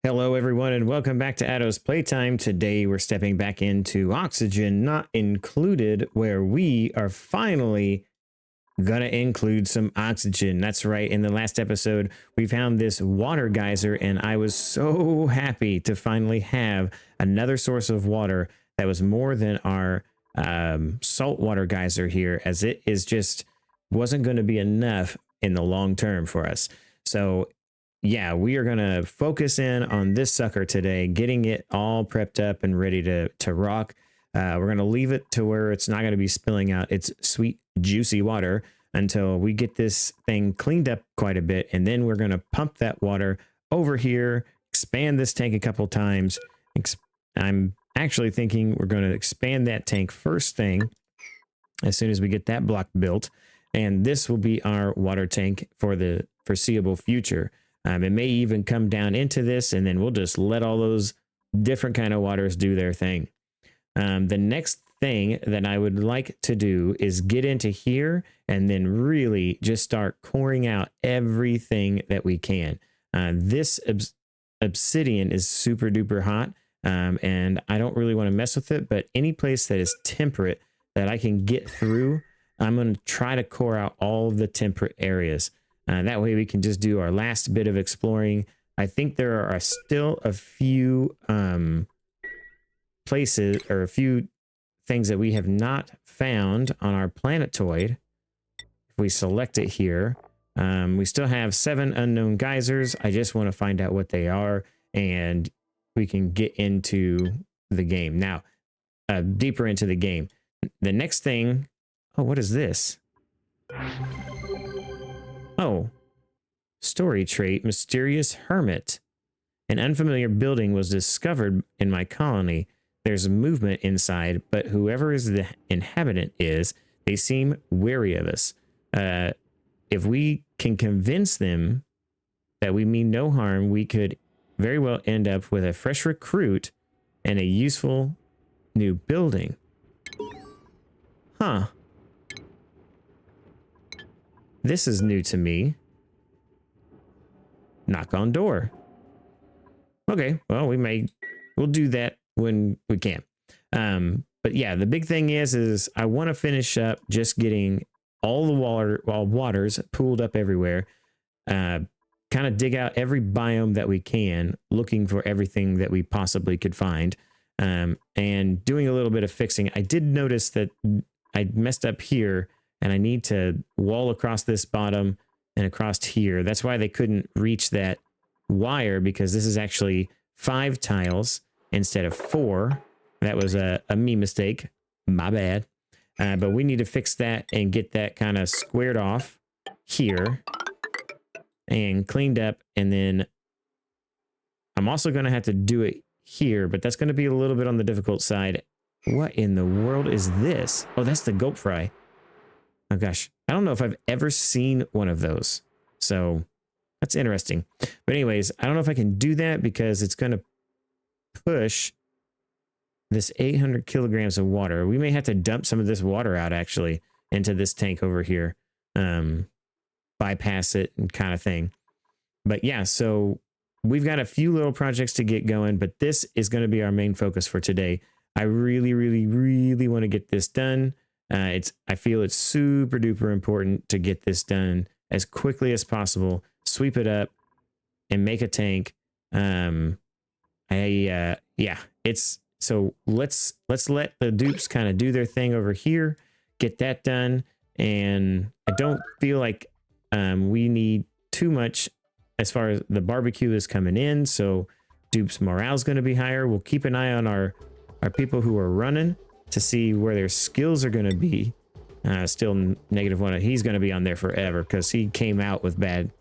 Hello, everyone, and welcome back to Addo's Playtime. Today, we're stepping back into Oxygen Not Included, where we are finally gonna include some oxygen. That's right. In the last episode, we found this water geyser, and I was so happy to finally have another source of water that was more than our saltwater geyser here, as it is just wasn't going to be enough in the long term for us. So yeah, we are going to focus in on this sucker today, getting it all prepped up and ready to rock. We're going to leave it to where it's not going to be spilling out its sweet, juicy water until we get this thing cleaned up quite a bit. And then we're going to pump that water over here, expand this tank a couple times. I'm actually thinking we're going to expand that tank first thing as soon as we get that block built. And this will be our water tank for the foreseeable future. It may even come down into this, and then we'll just let all those different kind of waters do their thing. The next thing that I would like to do is get into here and then really just start coring out everything that we can. This obsidian is super duper hot, and I don't really want to mess with it, but any place that is temperate that I can get through, I'm going to try to core out all the temperate areas. That way we can just do our last bit of exploring. I think there are still a few places or a few things that we have not found on our planetoid. If we select it here, we still have 7 unknown geysers. I just want to find out what they are, and we can get into the game. Now, deeper into the game. The next thing... Oh, what is this? Oh, story trait, Mysterious Hermit. An unfamiliar building was discovered in my colony. There's movement inside, but whoever is the inhabitant is, they seem wary of us. If we can convince them that we mean no harm, we could very well end up with a fresh recruit and a useful new building. Huh. This is new to me. Knock on door. Okay, well, we'll do that when we can. But yeah, the big thing is I want to finish up just getting all the waters pooled up everywhere. Kind of dig out every biome that we can, looking for everything that we possibly could find. And doing a little bit of fixing. I did notice that I messed up here, and I need to wall across this bottom and across here. That's why they couldn't reach that wire, because this is actually 5 tiles instead of 4. That was a me mistake. My bad. But we need to fix that and get that kind of squared off here and cleaned up. And then I'm also going to have to do it here, but that's going to be a little bit on the difficult side. What in the world is this? Oh, that's the goat fry. Oh gosh, I don't know if I've ever seen one of those. So that's interesting. But anyways, I don't know if I can do that because it's going to push this 800 kilograms of water. We may have to dump some of this water out actually into this tank over here. Bypass it and kind of thing. But yeah, so we've got a few little projects to get going, but this is going to be our main focus for today. I really, really, really want to get this done. I feel it's super duper important to get this done as quickly as possible, sweep it up and make a tank. Yeah, it's so let's let the dupes kind of do their thing over here, get that done. And I don't feel like we need too much as far as the barbecue is coming in. So dupes morale is going to be higher. We'll keep an eye on our people who are running to see where their skills are going to be. Still -1. He's going to be on there forever because he came out with bad.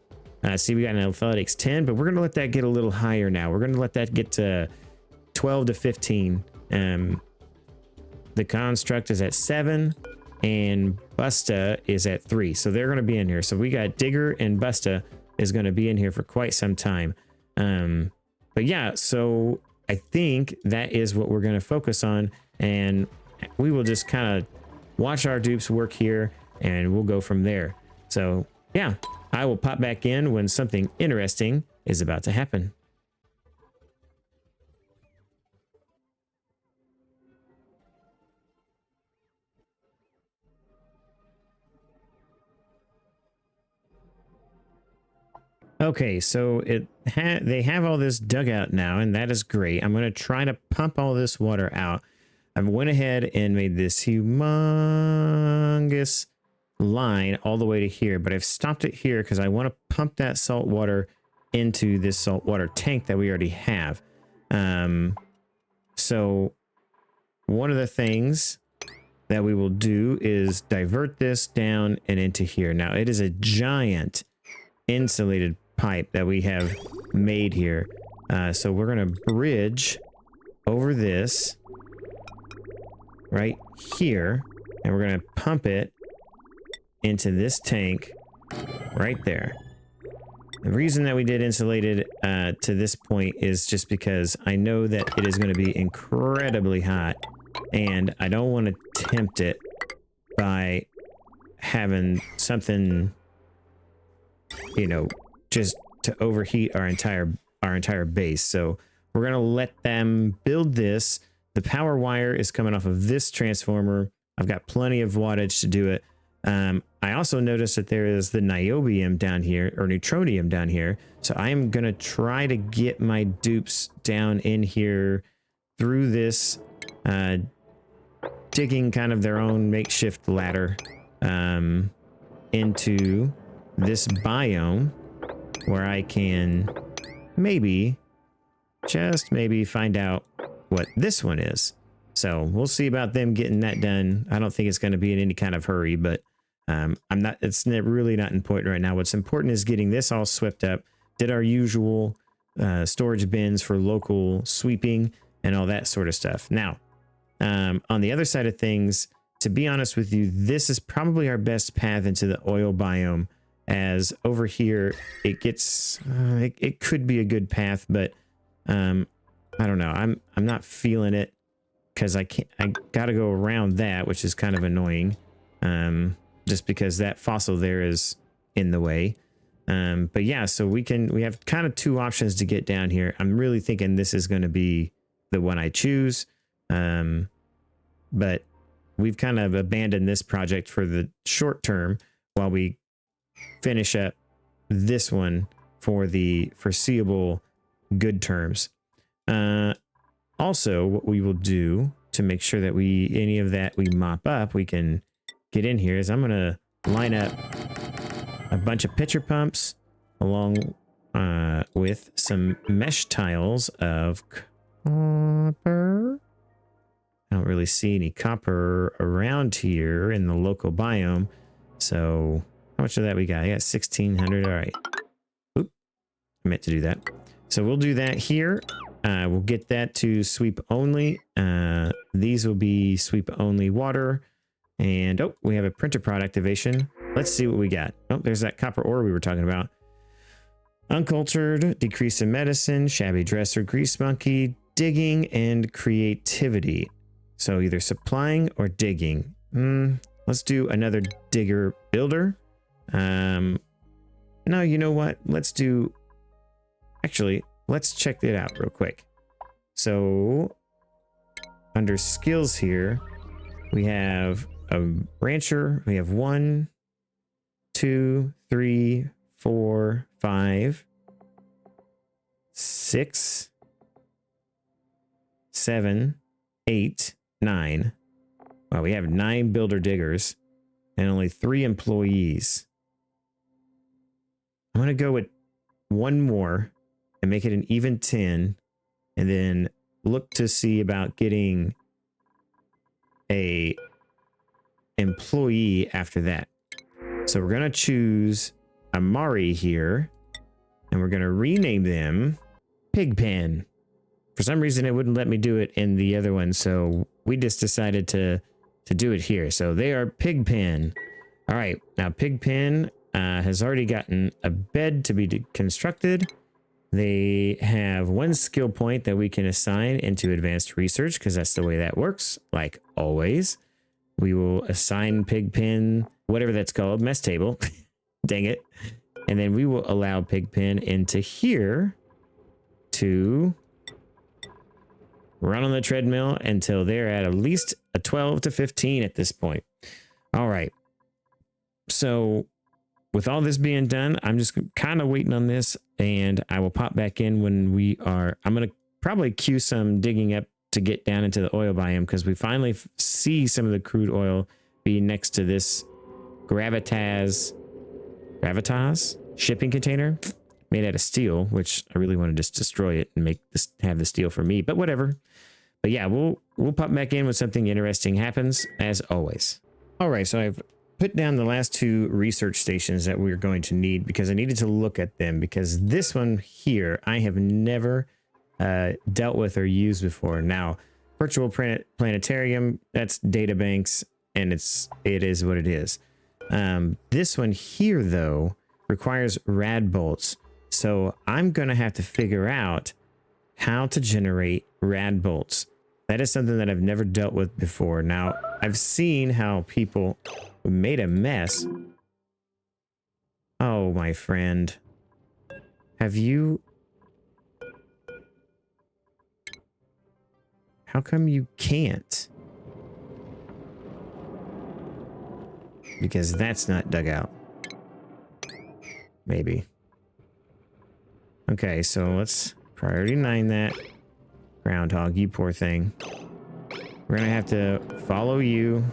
See, we got an athletics 10, but we're going to let that get a little higher now. We're going to let that get to 12 to 15. The construct is at 7 and Busta is at 3. So they're going to be in here. So we got Digger and Busta is going to be in here for quite some time. But yeah, so I think that is what we're going to focus on. And we will just kind of watch our dupes work here and we'll go from there. So yeah, I will pop back in when something interesting is about to happen. Okay, so they have all this dug out now, and that is great. I'm going to try to pump all this water out. I went ahead and made this humongous line all the way to here, but I've stopped it here because I want to pump that salt water into this saltwater tank that we already have. So one of the things that we will do is divert this down and into here. Now, it is a giant insulated pipe that we have made here. So we're going to bridge over this right here, and we're going to pump it into this tank right there. The reason that we did insulated to this point is just because I know that it is going to be incredibly hot, and I don't want to tempt it by having something, you know, just to overheat our entire base. So we're going to let them build this. The power wire is coming off of this transformer. I've got plenty of wattage to do it. I also noticed that there is the niobium down here, or neutronium down here. So I am going to try to get my dupes down in here through this, digging kind of their own makeshift ladder into this biome where I can maybe, just maybe, find out what this one is. So we'll see about them getting that done. I don't think it's going to be in any kind of hurry, but it's really not important right now. What's important is getting this all swept up, did our usual storage bins for local sweeping and all that sort of stuff. Now, on the other side of things, to be honest with you, this is probably our best path into the oil biome, as over here it gets it could be a good path, but I don't know. I'm not feeling it because I gotta go around that, which is kind of annoying, just because that fossil there is in the way. But yeah, so we have kind of two options to get down here. I'm really thinking this is going to be the one I choose, but we've kind of abandoned this project for the short term while we finish up this one for the foreseeable good terms. Also, what we will do to make sure that any of that we mop up, we can get in here, is I'm going to line up a bunch of pitcher pumps along with some mesh tiles of copper. I don't really see any copper around here in the local biome. So how much of that we got? I got 1,600. All right. Oop, I meant to do that. So we'll do that here. We'll get that to sweep only. These will be sweep only water. And oh, we have a printer prod activation. Let's see what we got. Oh, there's that copper ore we were talking about. Uncultured, decrease in medicine, shabby dresser, grease monkey, digging, and creativity. So either supplying or digging. Let's do another digger builder. No, you know what? Actually, let's check it out real quick. So under skills here, we have a rancher. We have 1, 2, 3, 4, 5, 6, 7, 8, 9. Wow, we have 9 builder diggers and only 3 employees. I'm going to go with 1 more and make it an even 10, and then look to see about getting a employee after that. So we're going to choose Amari here, and we're going to rename them Pigpen. For some reason, it wouldn't let me do it in the other one, so we just decided to do it here. So they are Pigpen. All right, now Pigpen has already gotten a bed to be constructed. They have 1 skill point that we can assign into advanced research, because that's the way that works, like always. We will assign Pigpen, whatever that's called, mess table. Dang it. And then we will allow Pigpen into here to run on the treadmill until they're at least a 12 to 15 at this point. All right. So with all this being done, I'm just kind of waiting on this, and I will pop back in when we are. I'm going to probably cue some digging up to get down into the oil biome, because we finally see some of the crude oil be next to this gravitas shipping container made out of steel, which I really want to just destroy it and make this, have the steel for me, but whatever. But yeah, we'll pop back in when something interesting happens, as always. All right, so I've put down the last 2 research stations that we're going to need, because I needed to look at them, because this one here I have never dealt with or used before. Now, virtual planetarium, that's data banks, and it is what it is. This one here, though, requires rad bolts. So I'm going to have to figure out how to generate rad bolts. That is something that I've never dealt with before. Now, I've seen how people made a mess. Oh, my friend. Have you... How come you can't? Because that's not dug out. Maybe. Okay, so let's priority 9 that. Groundhog, you poor thing. We're gonna have to follow you,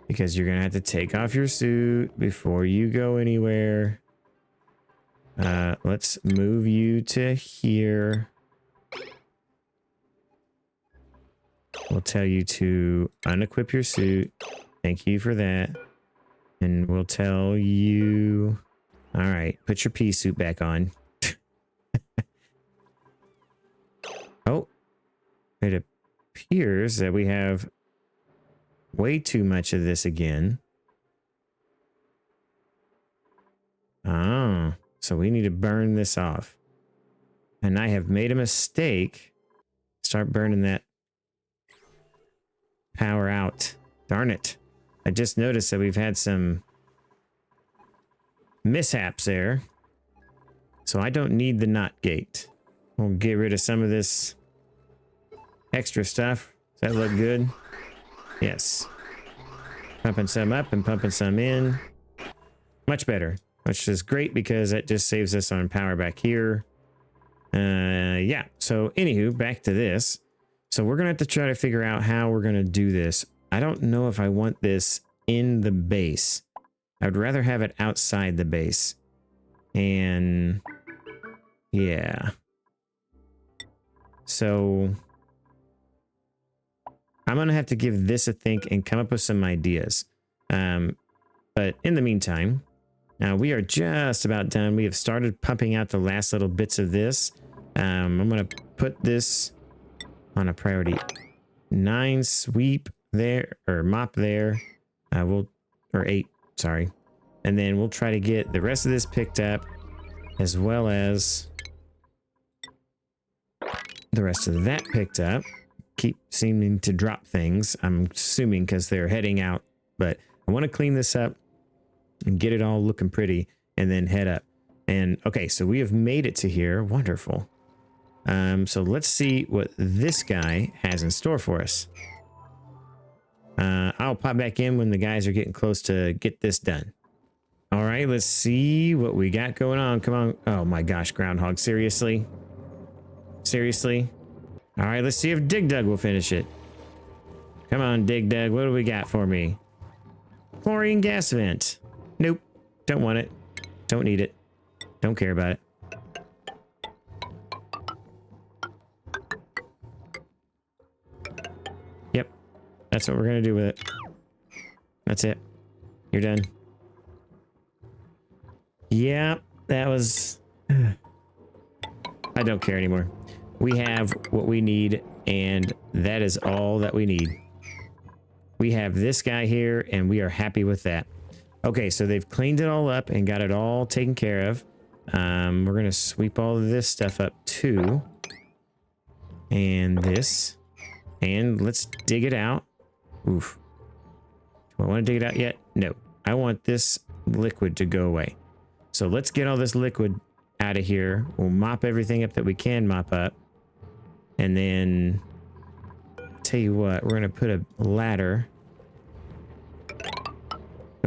because you're gonna have to take off your suit before you go anywhere. Let's move you to here. We'll tell you to unequip your suit. Thank you for that. And we'll tell you... All right, put your pea suit back on. Oh, it appears that we have way too much of this again. Oh, so we need to burn this off. And I have made a mistake. Start burning that power out. Darn it. I just noticed that we've had some mishaps there. So I don't need the knot gate. We'll get rid of some of this extra stuff. Does that look good? Yes. Pumping some up and pumping some in. Much better. Which is great, because that just saves us on power back here. Yeah. So anywho, back to this. So we're going to have to try to figure out how we're going to do this. I don't know if I want this in the base. I would rather have it outside the base. And yeah. So I'm going to have to give this a think and come up with some ideas. But in the meantime, now we are just about done. We have started pumping out the last little bits of this. I'm going to put this on a priority 9 sweep there, or mop there. Or 8, sorry. And then we'll try to get the rest of this picked up, as well as the rest of that picked up. Keep seeming to drop things, I'm assuming because they're heading out. But I want to clean this up and get it all looking pretty, and then head up. And okay, so we have made it to here. Wonderful. So let's see what this guy has in store for us. I'll pop back in when the guys are getting close to get this done. All right, let's see what we got going on. Come on. Oh my gosh, Groundhog. Seriously? Seriously? All right, let's see if Dig Dug will finish it. Come on, Dig Dug. What do we got for me? Chlorine gas vent. Nope. Don't want it. Don't need it. Don't care about it. Yep. That's what we're going to do with it. That's it. You're done. Yeah, that was... I don't care anymore. We have what we need, and that is all that we need. We have this guy here, and we are happy with that. Okay, so they've cleaned it all up and got it all taken care of. We're going to sweep all of this stuff up too. And this. And let's dig it out. Oof. Do I want to dig it out yet? No. I want this liquid to go away. So let's get all this liquid out of here. We'll mop everything up that we can mop up. And then, tell you what, we're going to put a ladder.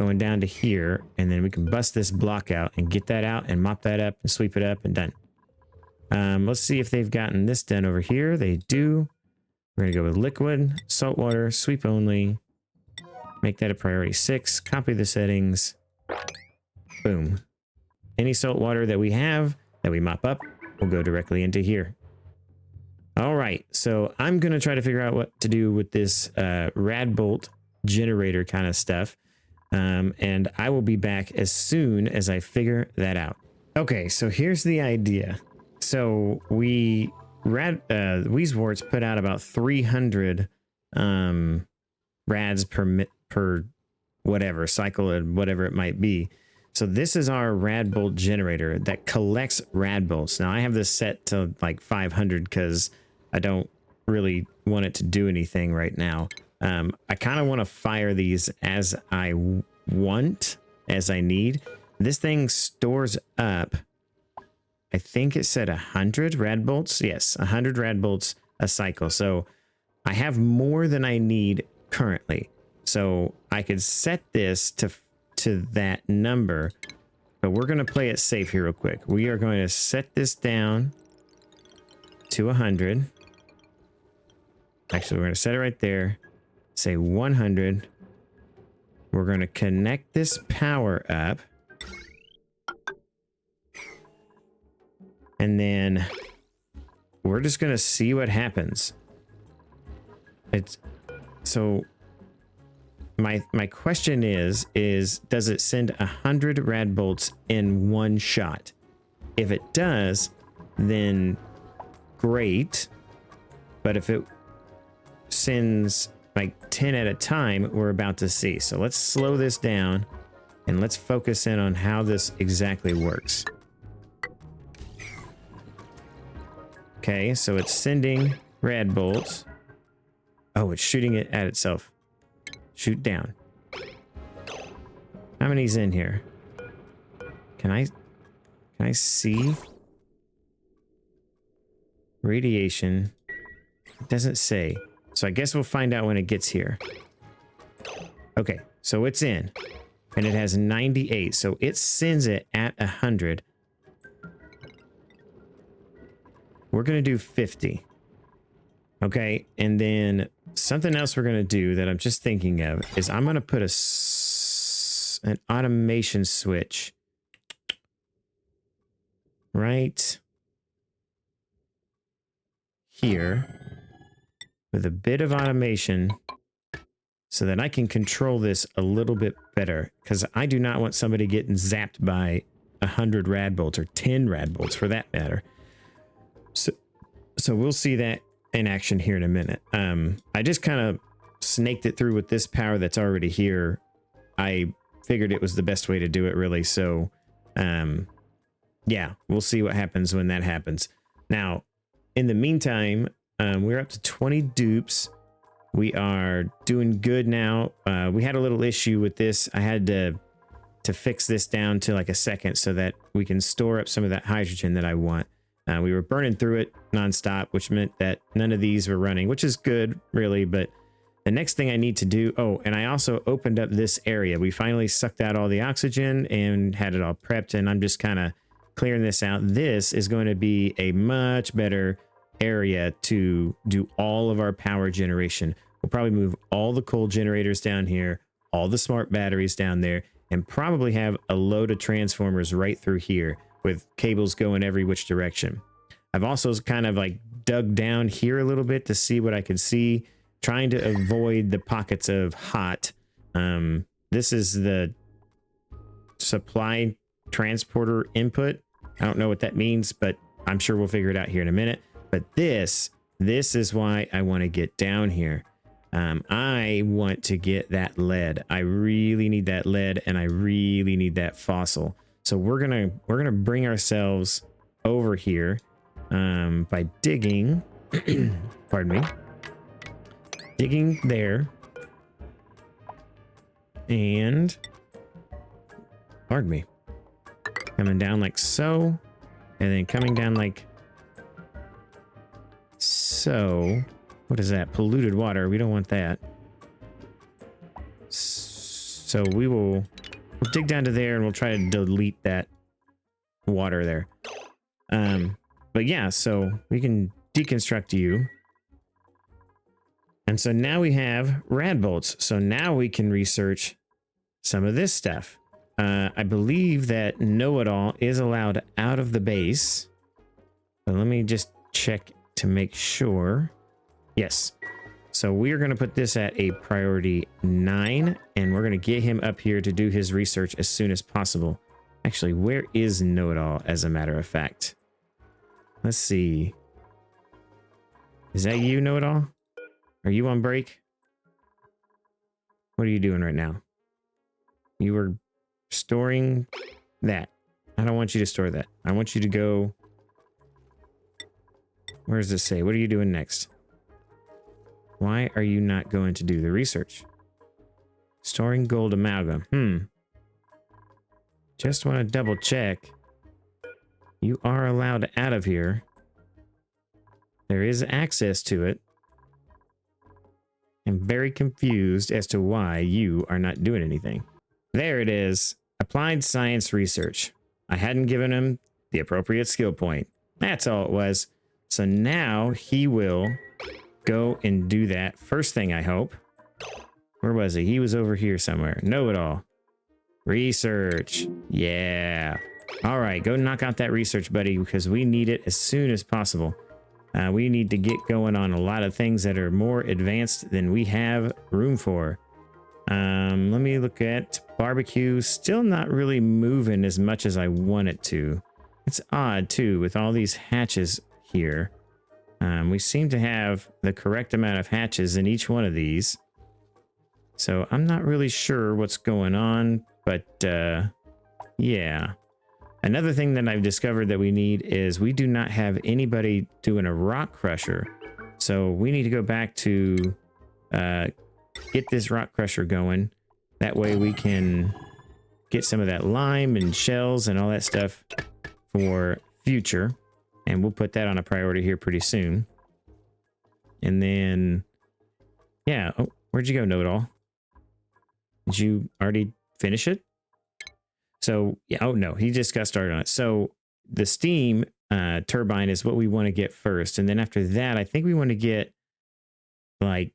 going down to here, and then we can bust this block out and get that out and mop that up and sweep it up and done. Let's see if they've gotten this done over here. They do. We're going to go with liquid, saltwater, sweep only. Make that a priority 6. Copy the settings. Boom. Any salt water that we have that we mop up will go directly into here. All right. So I'm going to try to figure out what to do with this rad bolt generator kind of stuff. And I will be back as soon as I figure that out. Okay. So here's the idea. So Wheezeworts put out about 300 rads per whatever cycle and whatever it might be. So this is our rad bolt generator that collects rad bolts. Now I have this set to like 500 because I don't really want it to do anything right now. I kind of want to fire these as I want, as I need. This thing stores up, I think it said 100 rad bolts. Yes, 100 rad bolts a cycle. So I have more than I need currently. So I could set this to that number, but we're going to play it safe here real quick. We are going to set this down to 100. Actually, we're going to set it right there. Say 100. We're going to connect this power up. And then we're just going to see what happens. So my question is does it send 100 rad bolts in one shot? If it does, then great. But if it sends like 10 at a time, we're about to see. So let's slow this down and let's focus in on how this exactly works. Okay, so it's sending rad bolts. Oh, it's shooting it at itself. Shoot down. How many's in here? Can I see? Radiation. It doesn't say. So I guess we'll find out when it gets here. Okay, so it's in. And it has 98. So it sends it at 100. We're going to do 50. Okay, and then something else we're going to do that I'm just thinking of is I'm going to put an automation switch right here with a bit of automation so that I can control this a little bit better, because I do not want somebody getting zapped by 100 rad bolts or 10 rad bolts for that matter. So we'll see that in action here in a minute. I just kind of snaked it through with this power that's already here. I figured it was the best way to do it, really. So yeah, we'll see what happens when that happens. Now, in the meantime, we're up to 20 dupes. We are doing good now. We had a little issue with this. I had to fix this down to like a second so that we can store up some of that hydrogen that I want. We were burning through it nonstop, which meant that none of these were running, which is good, really. But the next thing I need to do... Oh, and I also opened up this area. We finally sucked out all the oxygen and had it all prepped, and I'm just kind of clearing this out. This is going to be a much better area to do all of our power generation. We'll probably move all the coal generators down here, all the smart batteries down there, and probably have a load of transformers right through here with cables going every which direction. I've also kind of like dug down here a little bit to see what I could see, trying to avoid the pockets of hot. This is the supply transporter input. I don't know what that means, but I'm sure we'll figure it out here in a minute. But this is why I want to get down here. I want to get that lead. I really need that lead, and I really need that fossil. So we're gonna bring ourselves over here by digging. Pardon me. Digging there, and pardon me. Coming down like so, and then coming down like so. What is that? Polluted water. We don't want that. So we will dig down to there and we'll try to delete that water there. But yeah, so we can deconstruct you. And so now we have rad bolts. So now we can research some of this stuff. I believe that know-it-all is allowed out of the base. But let me just check to make sure. Yes. So we're going to put this at a priority 9, and we're going to get him up here to do his research as soon as possible. Actually, where is know-it-all, as a matter of fact? Let's see. Is that you, know-it-all? Are you on break? What are you doing right now? You were storing that. I don't want you to store that. I want you to go... Where does this say? What are you doing next? Why are you not going to do the research? Storing gold amalgam. Just want to double check. You are allowed out of here. There is access to it. I'm very confused as to why you are not doing anything. There it is. Applied science research. I hadn't given him the appropriate skill point. That's all it was. So now he will go and do that first thing, I hope. Where was he? He was over here somewhere. Know-it-all. Research. Yeah. All right, go knock out that research, buddy, because we need it as soon as possible. We need to get going on a lot of things that are more advanced than we have room for. Let me look at barbecue. Still not really moving as much as I want it to. It's odd, too, with all these hatches here. We seem to have the correct amount of hatches in each one of these. So I'm not really sure what's going on, but yeah. Another thing that I've discovered that we need is we do not have anybody doing a rock crusher. So we need to go back to get this rock crusher going. That way we can get some of that lime and shells and all that stuff for future. And we'll put that on a priority here pretty soon. And then, yeah. Oh, where'd you go, know-it-all? Did you already finish it? So, yeah. Oh, no. He just got started on it. So the steam turbine is what we want to get first. And then after that, I think we want to get, like,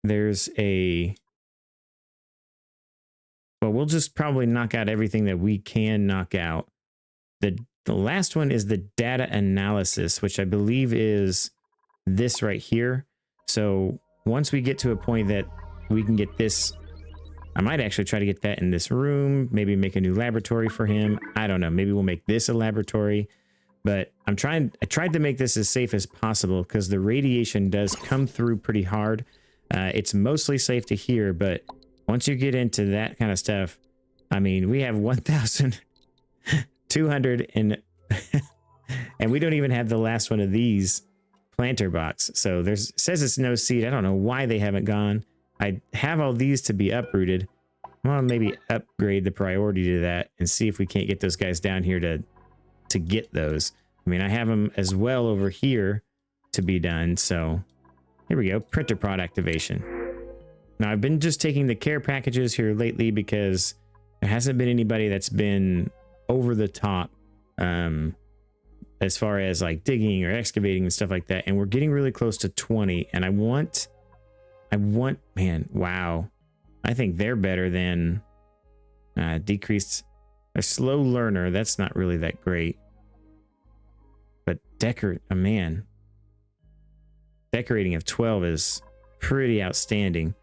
there's a... Well, we'll just probably knock out everything that we can knock out. The last one is the data analysis, which I believe is this right here. So once we get to a point that we can get this, I might actually try to get that in this room, maybe make a new laboratory for him. I don't know. Maybe we'll make this a laboratory, but I tried to make this as safe as possible because the radiation does come through pretty hard. It's mostly safe to hear, but once you get into that kind of stuff, I mean, we have 1,200 and we don't even have the last one of these planter box. So there's says it's no seed. I don't know why they haven't gone. I have all these to be uprooted. I want to maybe upgrade the priority to that and see if we can't get those guys down here to get those. I mean, I have them as well over here to be done. So here we go. Printer prod activation. Now I've been just taking the care packages here lately because there hasn't been anybody that's been over the top as far as like digging or excavating and stuff like that. And we're getting really close to 20. And I want, man, wow. I think they're better than decreased a slow learner. That's not really that great. But decorating of 12 is pretty outstanding.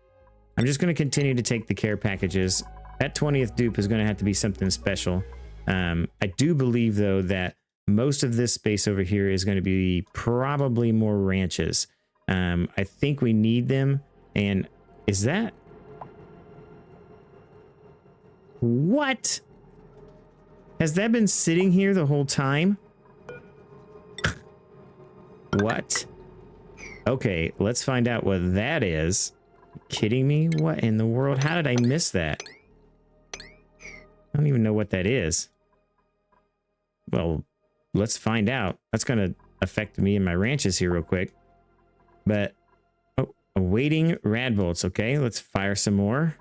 I'm just going to continue to take the care packages. That 20th dupe is going to have to be something special. I do believe, though, that most of this space over here is going to be probably more ranches. I think we need them. And is that... What? Has that been sitting here the whole time? What? Okay, let's find out what that is. Kidding me? What in the world? How did I miss that? I don't even know what that is. Well, let's find out. That's going to affect me and my ranches here real quick. But, oh, awaiting rad bolts. Okay, let's fire some more.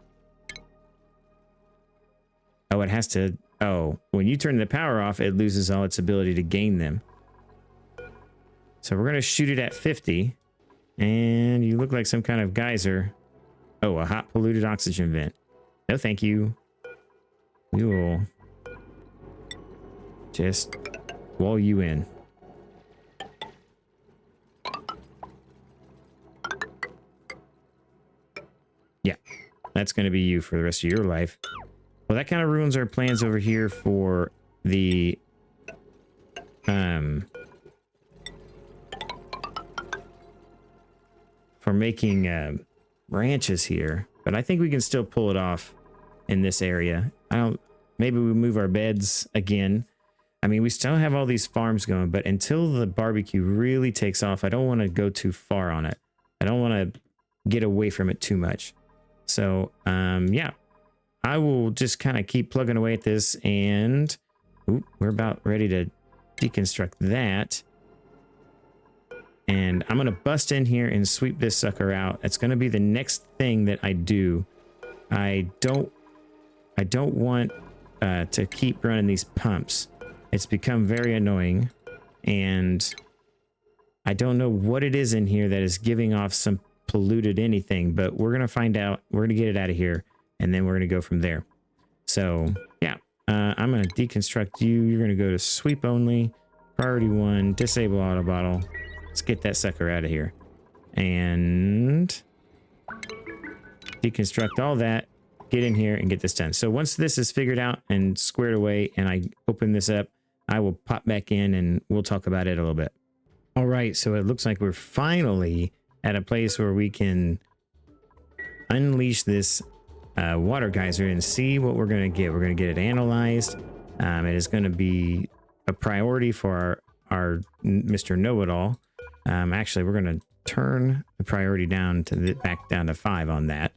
Oh, it has to. Oh, when you turn the power off, it loses all its ability to gain them. So we're going to shoot it at 50. And you look like some kind of geyser. Oh, a hot polluted oxygen vent. No, thank you. We will just wall you in. Yeah, that's going to be you for the rest of your life. Well, that kind of ruins our plans over here for the for making branches here, but I think we can still pull it off in this area. Maybe we move our beds again. I mean, we still have all these farms going, but until the barbecue really takes off, I don't want to go too far on it. I don't want to get away from it too much. So, yeah, I will just kind of keep plugging away at this, and we're about ready to deconstruct that. And I'm going to bust in here and sweep this sucker out. It's going to be the next thing that I do. I don't want to keep running these pumps. It's become very annoying, and I don't know what it is in here that is giving off some polluted anything, but we're going to find out. We're going to get it out of here, and then we're going to go from there. So, yeah, I'm going to deconstruct you. You're going to go to sweep only, priority 1, disable auto bottle. Let's get that sucker out of here. And deconstruct all that, get in here and get this done. So once this is figured out and squared away and I open this up, I will pop back in and we'll talk about it a little bit. All right, so it looks like we're finally at a place where we can unleash this water geyser and see what we're going to get. We're going to get it analyzed. It is going to be a priority for our Mr. Know-It-All. Actually, we're going to turn the priority down to back down to 5 on that.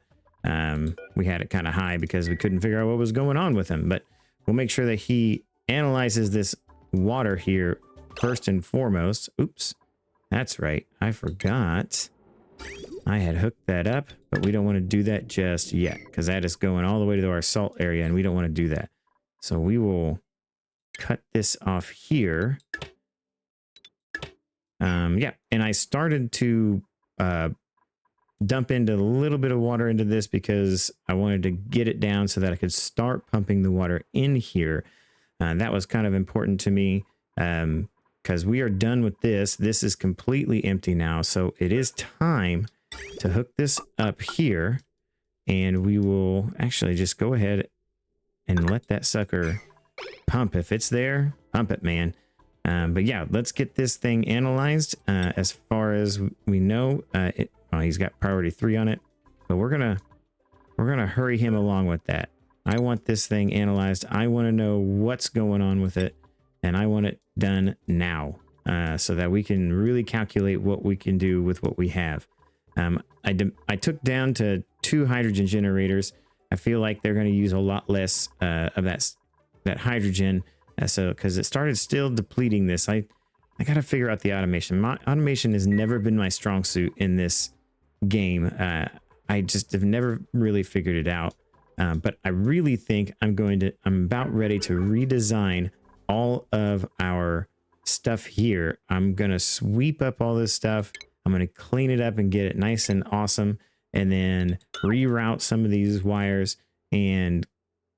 We had it kind of high because we couldn't figure out what was going on with him, but we'll make sure that he analyzes this water here first and foremost. Oops, that's right. I forgot. I had hooked that up, but we don't want to do that just yet because that is going all the way to our salt area and we don't want to do that. So we will cut this off here. Yeah, and I started to dump into a little bit of water into this because I wanted to get it down so that I could start pumping the water in here. That was kind of important to me because we are done with this. This is completely empty now, so it is time to hook this up here, and we will actually just go ahead and let that sucker pump. If it's there, pump it, man. But yeah, let's get this thing analyzed. As far as we know, he's got priority 3 on it, but we're gonna hurry him along with that. I want this thing analyzed. I want to know what's going on with it, and I want it done now, so that we can really calculate what we can do with what we have. I took down to 2 hydrogen generators. I feel like they're going to use a lot less of that hydrogen. So because it started still depleting this, I got to figure out the automation. My automation has never been my strong suit in this game. I just have never really figured it out. But I really think I'm about ready to redesign all of our stuff here. I'm going to sweep up all this stuff. I'm going to clean it up and get it nice and awesome, and then reroute some of these wires and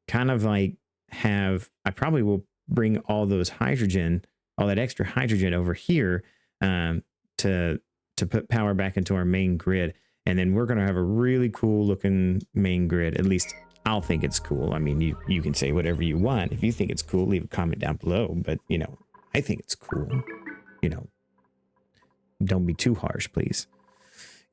kind of like I probably will bring all those hydrogen, all that extra hydrogen over here to put power back into our main grid. And then we're going to have a really cool looking main grid. At least I'll think it's cool. I mean, you can say whatever you want. If you think it's cool, leave a comment down below. But, I think it's cool. Don't be too harsh, please.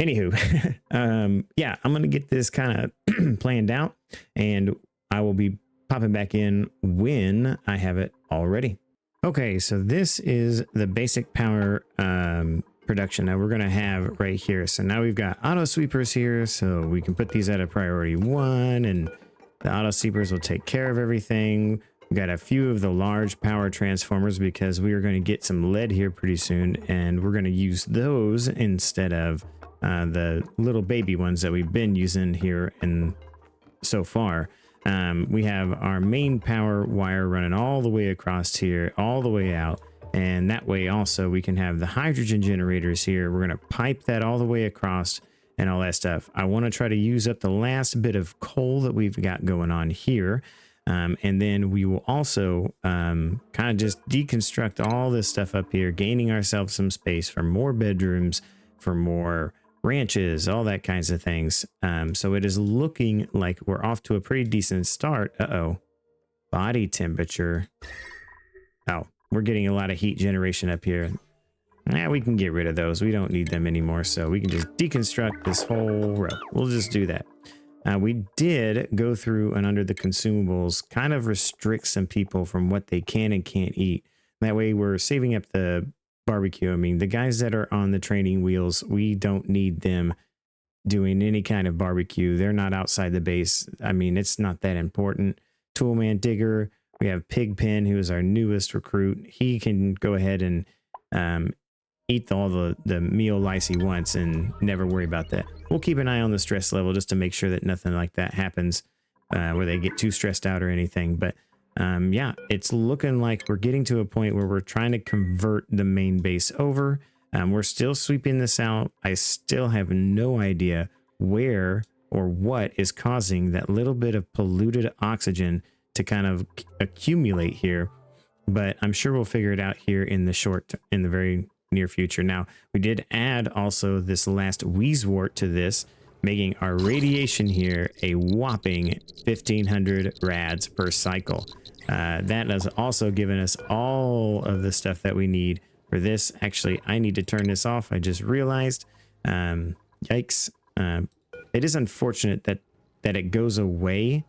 Anywho, yeah, I'm going to get this kind of planned out, and I will be popping back in when I have it all ready. Okay, so this is the basic power production that we're going to have right here. So now we've got auto sweepers here, so we can put these at a priority 1, and the auto sweepers will take care of everything. We got a few of the large power transformers because we are going to get some lead here pretty soon, and we're going to use those instead of the little baby ones that we've been using here and so far. We have our main power wire running all the way across here, all the way out. And that way also we can have the hydrogen generators here. We're going to pipe that all the way across and all that stuff. I want to try to use up the last bit of coal that we've got going on here. And then we will also kind of just deconstruct all this stuff up here, gaining ourselves some space for more bedrooms, for more ranches, all that kinds of things. So it is looking like we're off to a pretty decent start. Uh-oh. Body temperature. Oh, we're getting a lot of heat generation up here. Yeah, we can get rid of those. We don't need them anymore. So we can just deconstruct this whole row. We'll just do that. We did go through and under the consumables, kind of restrict some people from what they can and can't eat. That way we're saving up the barbecue. I mean, the guys that are on the training wheels, we don't need them doing any kind of barbecue. They're not outside the base. I mean, it's not that important. Toolman Digger, we have Pigpen, who is our newest recruit. He can go ahead and eat all the meal lice he wants and never worry about that. We'll keep an eye on the stress level just to make sure that nothing like that happens where they get too stressed out or anything. But yeah, it's looking like we're getting to a point where we're trying to convert the main base over. We're still sweeping this out. I still have no idea where or what is causing that little bit of polluted oxygen to kind of accumulate here. But I'm sure we'll figure it out here in the very near future. Now, we did add also this last Wheezewort to this, making our radiation here a whopping 1500 rads per cycle. That has also given us all of the stuff that we need for this. Actually, I need to turn this off. I just realized. Yikes. It is unfortunate that it goes away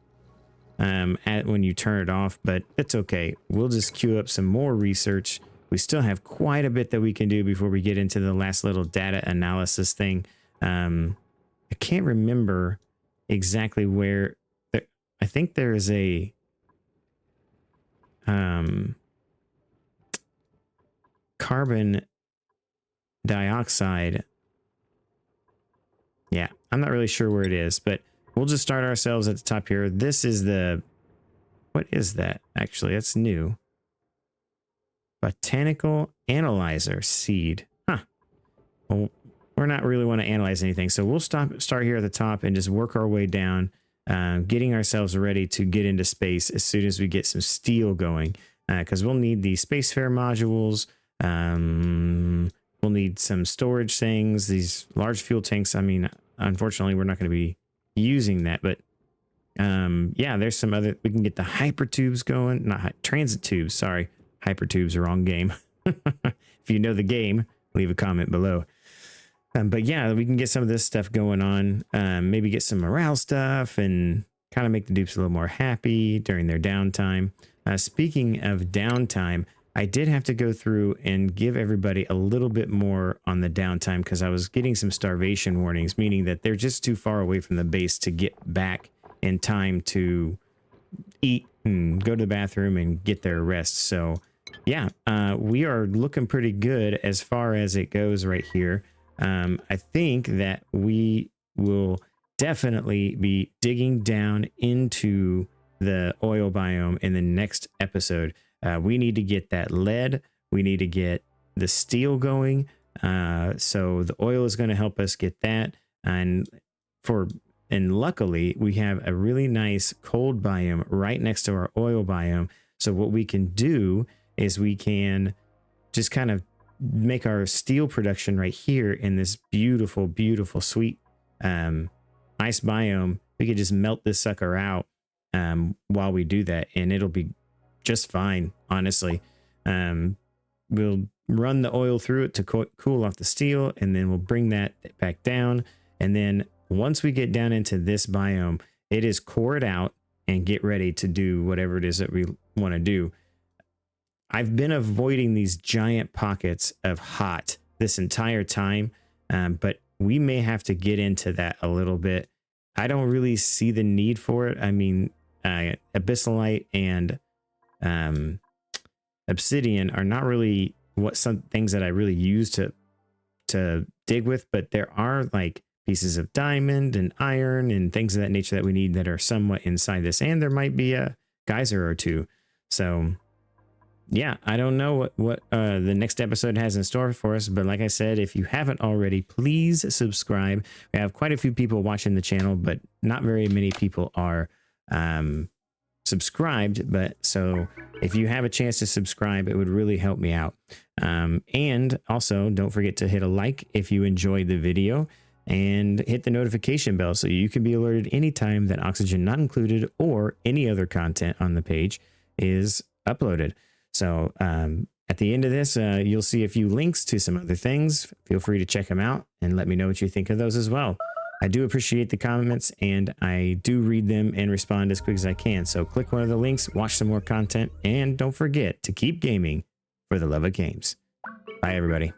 when you turn it off, but it's okay. We'll just queue up some more research. We still have quite a bit that we can do before we get into the last little data analysis thing. I can't remember exactly where. I think there is a carbon dioxide. Yeah, I'm not really sure where it is, but we'll just start ourselves at the top here. This is what is that? Actually, that's new. Botanical analyzer seed. Huh. Well, we're not really want to analyze anything. So we'll start here at the top and just work our way down, getting ourselves ready to get into space as soon as we get some steel going. Because we'll need the Spacefarer modules. We'll need some storage things, these large fuel tanks. I mean, unfortunately, we're not going to be using that, but yeah, there's some other, we can get the hypertubes going, not transit tubes, sorry. Hypertubes, wrong game. If you know the game, leave a comment below. But yeah, we can get some of this stuff going on. Maybe get some morale stuff and kind of make the dupes a little more happy during their downtime. Speaking of downtime, I did have to go through and give everybody a little bit more on the downtime because I was getting some starvation warnings, meaning that they're just too far away from the base to get back in time to eat and go to the bathroom and get their rest. So yeah, we are looking pretty good as far as it goes right here. I think that we will definitely be digging down into the oil biome in the next episode. We need to get that lead. We need to get the steel going. So the oil is going to help us get that. And luckily we have a really nice cold biome right next to our oil biome. So what we can do is we can just kind of make our steel production right here in this beautiful, beautiful, sweet ice biome. We could just melt this sucker out while we do that, and it'll be just fine, honestly. We'll run the oil through it to cool off the steel, and then we'll bring that back down. And then once we get down into this biome, it is core it out and get ready to do whatever it is that we want to do. I've been avoiding these giant pockets of hot this entire time, but we may have to get into that a little bit. I don't really see the need for it. I mean, abyssalite and obsidian are not really some things that I really use to dig with, but there are like pieces of diamond and iron and things of that nature that we need that are somewhat inside this. And there might be a geyser or two. So yeah, I don't know what the next episode has in store for us, but like I said, if you haven't already, please subscribe. We have quite a few people watching the channel, but not very many people are subscribed. But so if you have a chance to subscribe, it would really help me out. And also don't forget to hit a like if you enjoyed the video, and hit the notification bell so you can be alerted anytime that Oxygen Not Included or any other content on the page is uploaded. So at the end of this, you'll see a few links to some other things. Feel free to check them out and let me know what you think of those as well. I do appreciate the comments, and I do read them and respond as quick as I can. So click one of the links, watch some more content, and don't forget to keep gaming for the love of games. Bye, everybody.